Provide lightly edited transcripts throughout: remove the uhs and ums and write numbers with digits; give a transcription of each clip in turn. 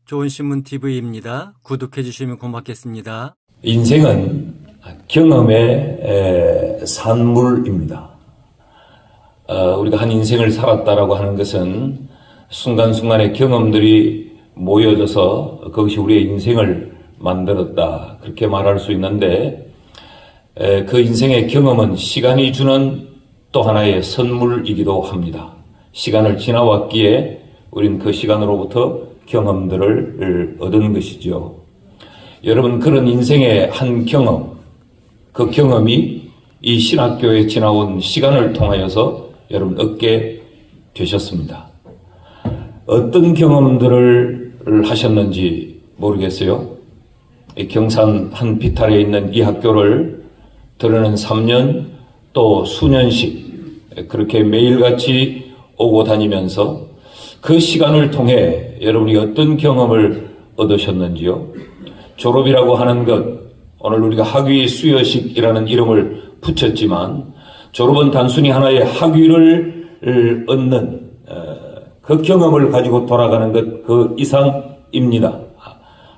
좋은 신문 TV입니다. 구독해 주시면 고맙겠습니다. 인생은 경험의 산물입니다. 우리가 한 인생을 살았다라고 하는 것은 순간순간의 경험들이 모여져서 그것이 우리의 인생을 만들었다, 그렇게 말할 수 있는데, 그 인생의 경험은 시간이 주는 또 하나의 선물이기도 합니다. 시간을 지나왔기에 우린 그 시간으로부터 경험들을 얻은 것이죠. 여러분, 그런 인생의 한 경험, 그 경험이 이 신학교에 지나온 시간을 통하여서 여러분 얻게 되셨습니다. 어떤 경험들을 하셨는지 모르겠어요. 경산 한 비탈에 있는 이 학교를 들어는 3년 또 수년씩 그렇게 매일같이 오고 다니면서 그 시간을 통해 여러분이 어떤 경험을 얻으셨는지요? 졸업이라고 하는 것, 오늘 우리가 학위 수여식이라는 이름을 붙였지만 졸업은 단순히 하나의 학위를 얻는 그 경험을 가지고 돌아가는 것 그 이상입니다.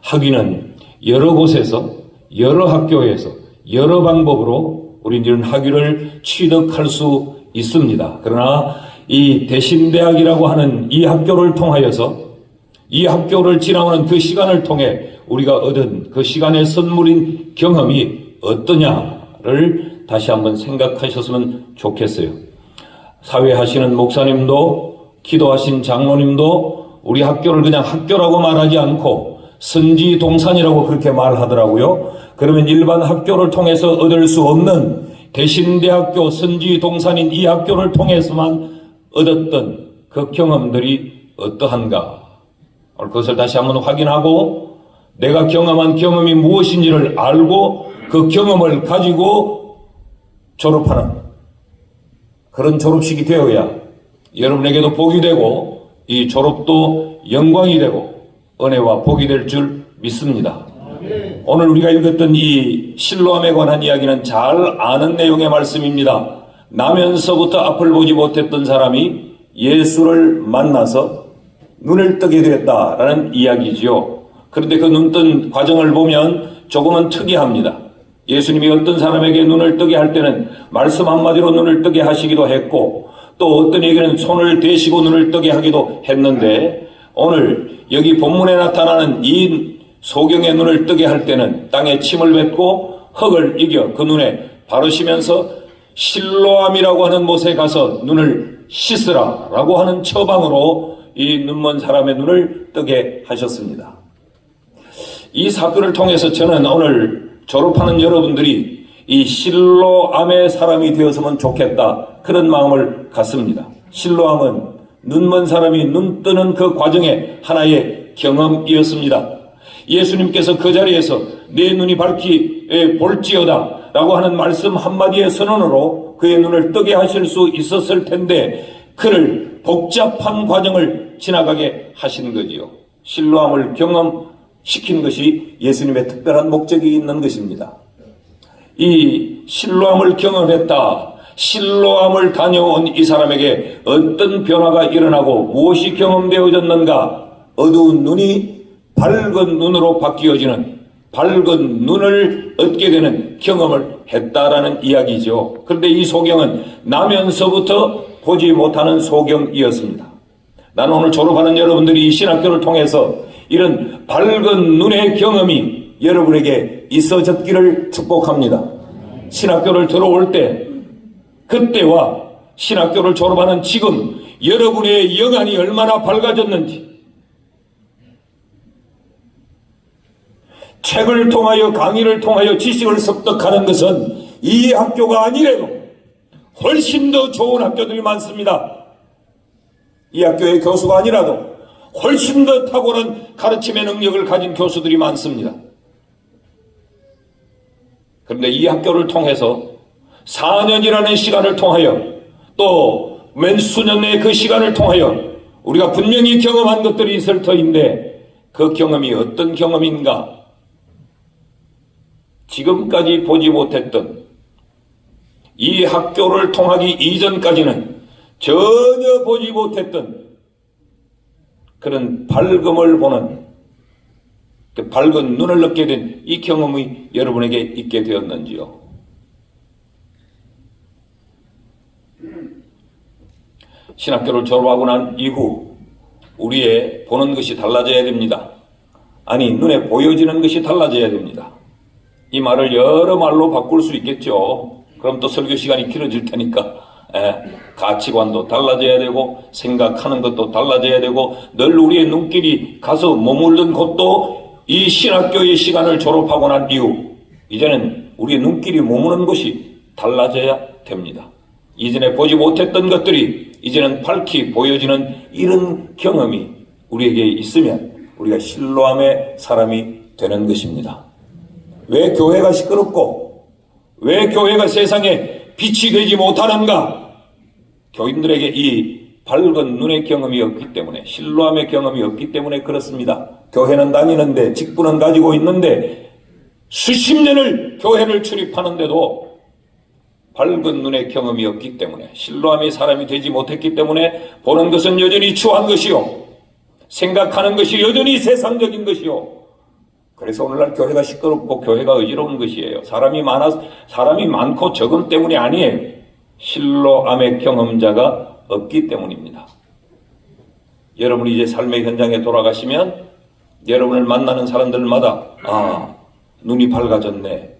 학위는 여러 곳에서, 여러 학교에서, 여러 방법으로 우리는 이런 학위를 취득할 수 있습니다. 그러나 이 대신대학이라고 하는 이 학교를 통하여서, 이 학교를 지나오는 그 시간을 통해 우리가 얻은 그 시간의 선물인 경험이 어떠냐를 다시 한번 생각하셨으면 좋겠어요. 사회하시는 목사님도, 기도하신 장로님도 우리 학교를 그냥 학교라고 말하지 않고 선지동산이라고 그렇게 말하더라고요. 그러면 일반 학교를 통해서 얻을 수 없는 대신대학교 선지동산인 이 학교를 통해서만 얻었던 그 경험들이 어떠한가? 오늘 그것을 다시 한번 확인하고 내가 경험한 경험이 무엇인지를 알고 그 경험을 가지고 졸업하는 그런 졸업식이 되어야 여러분에게도 복이 되고 이 졸업도 영광이 되고 은혜와 복이 될 줄 믿습니다. 오늘 우리가 읽었던 이 실로암에 관한 이야기는 잘 아는 내용의 말씀입니다. 나면서부터 앞을 보지 못했던 사람이 예수를 만나서 눈을 뜨게 되었다라는 이야기지요. 그런데 그 눈뜬 과정을 보면 조금은 특이합니다. 예수님이 어떤 사람에게 눈을 뜨게 할 때는 말씀 한마디로 눈을 뜨게 하시기도 했고, 또 어떤 얘기는 손을 대시고 눈을 뜨게 하기도 했는데, 오늘 여기 본문에 나타나는 이 소경의 눈을 뜨게 할 때는 땅에 침을 뱉고 흙을 이겨 그 눈에 바르시면서 실로암이라고 하는 곳에 가서 눈을 씻으라 라고 하는 처방으로 이 눈먼 사람의 눈을 뜨게 하셨습니다. 이 사건을 통해서 저는 오늘 졸업하는 여러분들이 이 실로암의 사람이 되었으면 좋겠다, 그런 마음을 갖습니다. 실로암은 눈먼 사람이 눈 뜨는 그 과정의 하나의 경험이었습니다. 예수님께서 그 자리에서 내 눈이 밝히 볼지어다 라고 하는 말씀 한마디의 선언으로 그의 눈을 뜨게 하실 수 있었을 텐데 그를 복잡한 과정을 지나가게 하신 거지요. 실로암을 경험시킨 것이 예수님의 특별한 목적이 있는 것입니다. 이 실로암을 경험했다, 실로암을 다녀온 이 사람에게 어떤 변화가 일어나고 무엇이 경험되어졌는가? 어두운 눈이 밝은 눈으로 바뀌어지는, 밝은 눈을 얻게 되는 경험을 했다라는 이야기죠. 그런데 이 소경은 나면서부터 보지 못하는 소경이었습니다. 나는 오늘 졸업하는 여러분들이 이 신학교를 통해서 이런 밝은 눈의 경험이 여러분에게 있어졌기를 축복합니다. 신학교를 들어올 때, 그때와 신학교를 졸업하는 지금 여러분의 영안이 얼마나 밝아졌는지, 책을 통하여 강의를 통하여 지식을 습득하는 것은 이 학교가 아니래도 훨씬 더 좋은 학교들이 많습니다. 이 학교의 교수가 아니라도 훨씬 더 탁월한 가르침의 능력을 가진 교수들이 많습니다. 그런데 이 학교를 통해서 4년이라는 시간을 통하여 또 몇 수년의 그 시간을 통하여 우리가 분명히 경험한 것들이 있을 터인데 그 경험이 어떤 경험인가? 지금까지 보지 못했던, 이 학교를 통하기 이전까지는 전혀 보지 못했던 그런 밝음을 보는 그 밝은 눈을 얻게 된 이 경험이 여러분에게 있게 되었는지요? 신학교를 졸업하고 난 이후 우리의 보는 것이 달라져야 됩니다. 아니, 눈에 보여지는 것이 달라져야 됩니다. 이 말을 여러 말로 바꿀 수 있겠죠. 그럼 또 설교 시간이 길어질 테니까 가치관도 달라져야 되고 생각하는 것도 달라져야 되고 늘 우리의 눈길이 가서 머물던 곳도 이 신학교의 시간을 졸업하고 난 이후 이제는 우리의 눈길이 머무는 곳이 달라져야 됩니다. 이전에 보지 못했던 것들이 이제는 밝히 보여지는 이런 경험이 우리에게 있으면 우리가 실로암의 사람이 되는 것입니다. 왜 교회가 시끄럽고 왜 교회가 세상에 빛이 되지 못하는가? 교인들에게 이 밝은 눈의 경험이 없기 때문에, 실로암의 경험이 없기 때문에 그렇습니다. 교회는 다니는데, 직분은 가지고 있는데 수십 년을 교회를 출입하는데도 밝은 눈의 경험이 없기 때문에, 실로암의 사람이 되지 못했기 때문에 보는 것은 여전히 추한 것이요, 생각하는 것이 여전히 세상적인 것이요. 그래서 오늘날 교회가 시끄럽고 교회가 어지러운 것이에요. 사람이 많고 적음 때문이 아니에요. 실로암의 경험자가 없기 때문입니다. 여러분이 이제 삶의 현장에 돌아가시면 여러분을 만나는 사람들마다 눈이 밝아졌네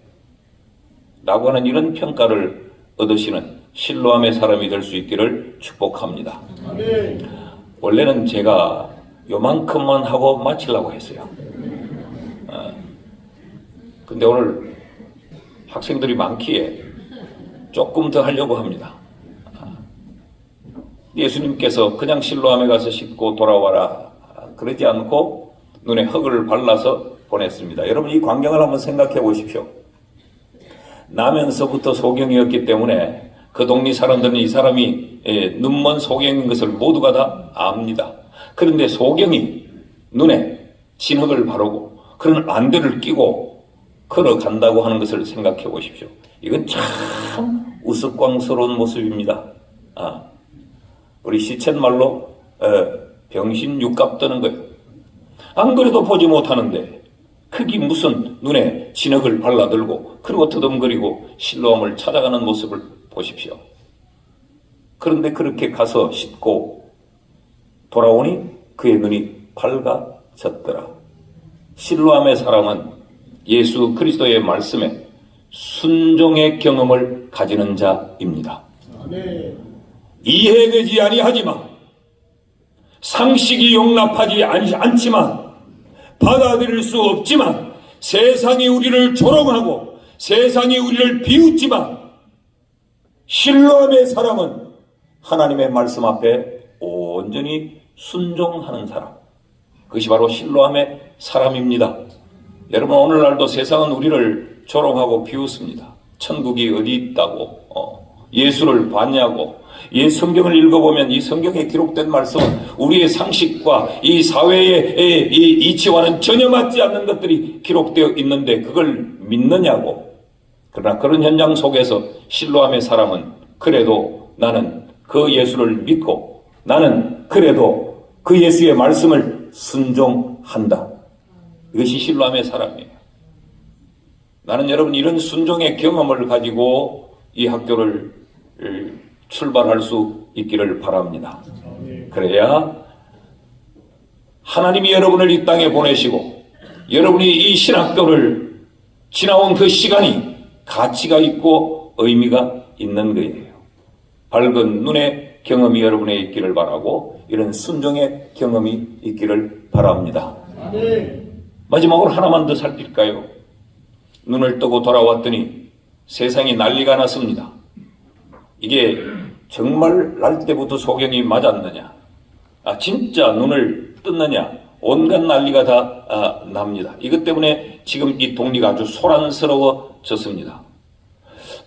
라고 하는 이런 평가를 얻으시는 실로암의 사람이 될 수 있기를 축복합니다. 원래는 제가 요만큼만 하고 마치려고 했어요. 근데 오늘 학생들이 많기에 조금 더 하려고 합니다. 예수님께서 그냥 실로암에 가서 씻고 돌아와라 그러지 않고 눈에 흙을 발라서 보냈습니다. 여러분 이 광경을 한번 생각해 보십시오. 나면서부터 소경이었기 때문에 그 동네 사람들은 이 사람이 눈먼 소경인 것을 모두가 다 압니다. 그런데 소경이 눈에 진흙을 바르고 그런 안대를 끼고 걸어간다고 하는 것을 생각해 보십시오. 이건 참 우스꽝스러운 모습입니다. 우리 시쳇말로 병신 육갑 떠는 거예요. 안 그래도 보지 못하는데 그게 무슨 눈에 진흙을 발라들고 그리고 더듬거리고 실로암을 찾아가는 모습을 보십시오. 그런데 그렇게 가서 씻고 돌아오니 그의 눈이 밝아졌더라. 실로암의 사람은 예수 그리스도의 말씀에 순종의 경험을 가지는 자입니다. 이해되지 아니하지만 상식이 용납하지 않지만 받아들일 수 없지만 세상이 우리를 조롱하고 세상이 우리를 비웃지만 실로암의 사람은 하나님의 말씀 앞에 온전히 순종하는 사람, 그것이 바로 실로암의 사람입니다. 여러분 오늘날도 세상은 우리를 조롱하고 비웃습니다. 천국이 어디 있다고, 예수를 봤냐고. 성경을 읽어보면 이 성경에 기록된 말씀은 우리의 상식과 이 사회의 이 이치와는 전혀 맞지 않는 것들이 기록되어 있는데 그걸 믿느냐고. 그러나 그런 현장 속에서 실로암의 사람은 그래도 나는 그 예수를 믿고 나는 그래도 그 예수의 말씀을 순종한다. 이것이 실로암의 사람이에요. 나는 여러분 이런 순종의 경험을 가지고 이 학교를 출발할 수 있기를 바랍니다. 그래야 하나님이 여러분을 이 땅에 보내시고 여러분이 이 신학교를 지나온 그 시간이 가치가 있고 의미가 있는 거예요. 밝은 눈의 경험이 여러분에 있기를 바라고 이런 순종의 경험이 있기를 바랍니다. 마지막으로 하나만 더 살필까요? 눈을 뜨고 돌아왔더니 세상이 난리가 났습니다. 이게 정말 날 때부터 소경이 맞았느냐, 진짜 눈을 떴느냐, 온갖 난리가 다 납니다. 이것 때문에 지금 이 동리가 아주 소란스러워졌습니다.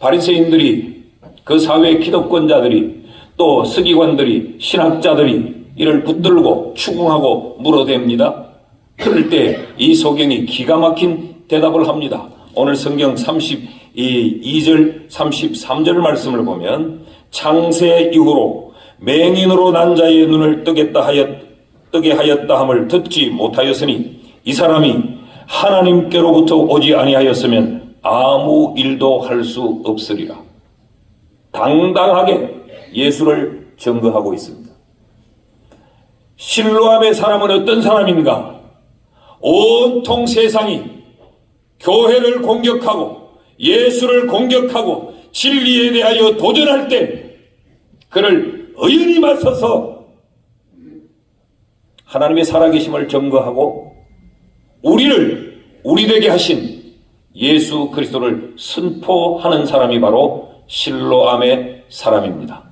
바리새인들이, 그 사회 기득권자들이, 또 서기관들이, 신학자들이 이를 붙들고 추궁하고 물어댑니다. 그럴 때 이 소경이 기가 막힌 대답을 합니다. 오늘 성경 32절 33절 말씀을 보면 창세 이후로 맹인으로 난 자의 눈을 뜨게 하였다 함을 듣지 못하였으니 이 사람이 하나님께로부터 오지 아니하였으면 아무 일도 할 수 없으리라. 당당하게 예수를 증거하고 있습니다. 실로암의 사람은 어떤 사람인가? 온통 세상이 교회를 공격하고 예수를 공격하고 진리에 대하여 도전할 때 그를 의연히 맞서서 하나님의 살아계심을 증거하고 우리 되게 하신 예수 그리스도를 선포하는 사람이 바로 실로암의 사람입니다.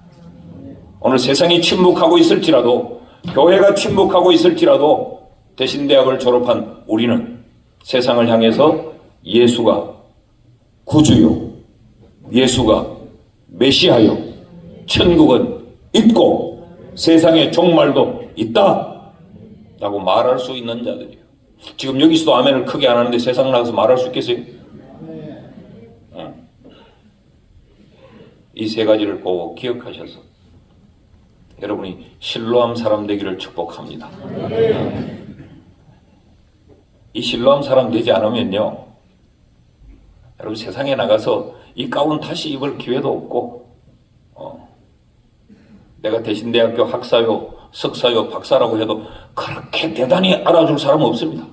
오늘 세상이 침묵하고 있을지라도, 교회가 침묵하고 있을지라도 대신대학을 졸업한 우리는 세상을 향해서 예수가 구주요, 예수가 메시아요, 천국은 있고 세상의 종말도 있다 라고 말할 수 있는 자들이에요. 지금 여기서도 아멘을 크게 안 하는데 세상 나가서 말할 수 있겠어요? 이 세 가지를 꼭 기억하셔서 여러분이 실로암 사람 되기를 축복합니다. 이 실로암 사람 되지 않으면요, 여러분 세상에 나가서 이 가운 다시 입을 기회도 없고, 내가 대신대학교 학사요, 석사요, 박사라고 해도 그렇게 대단히 알아줄 사람 없습니다.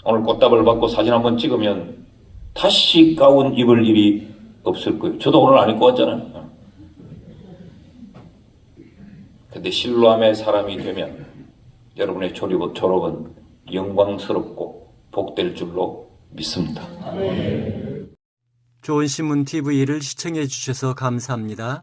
오늘 꽃다발 받고 사진 한번 찍으면 다시 가운 입을 일이 없을 거예요. 저도 오늘 안 입고 왔잖아요. 근데 실로암의 사람이 되면 여러분의 졸업은 영광스럽고 복될 줄로 믿습니다. 좋은 신문 TV를 시청해 주셔서 감사합니다.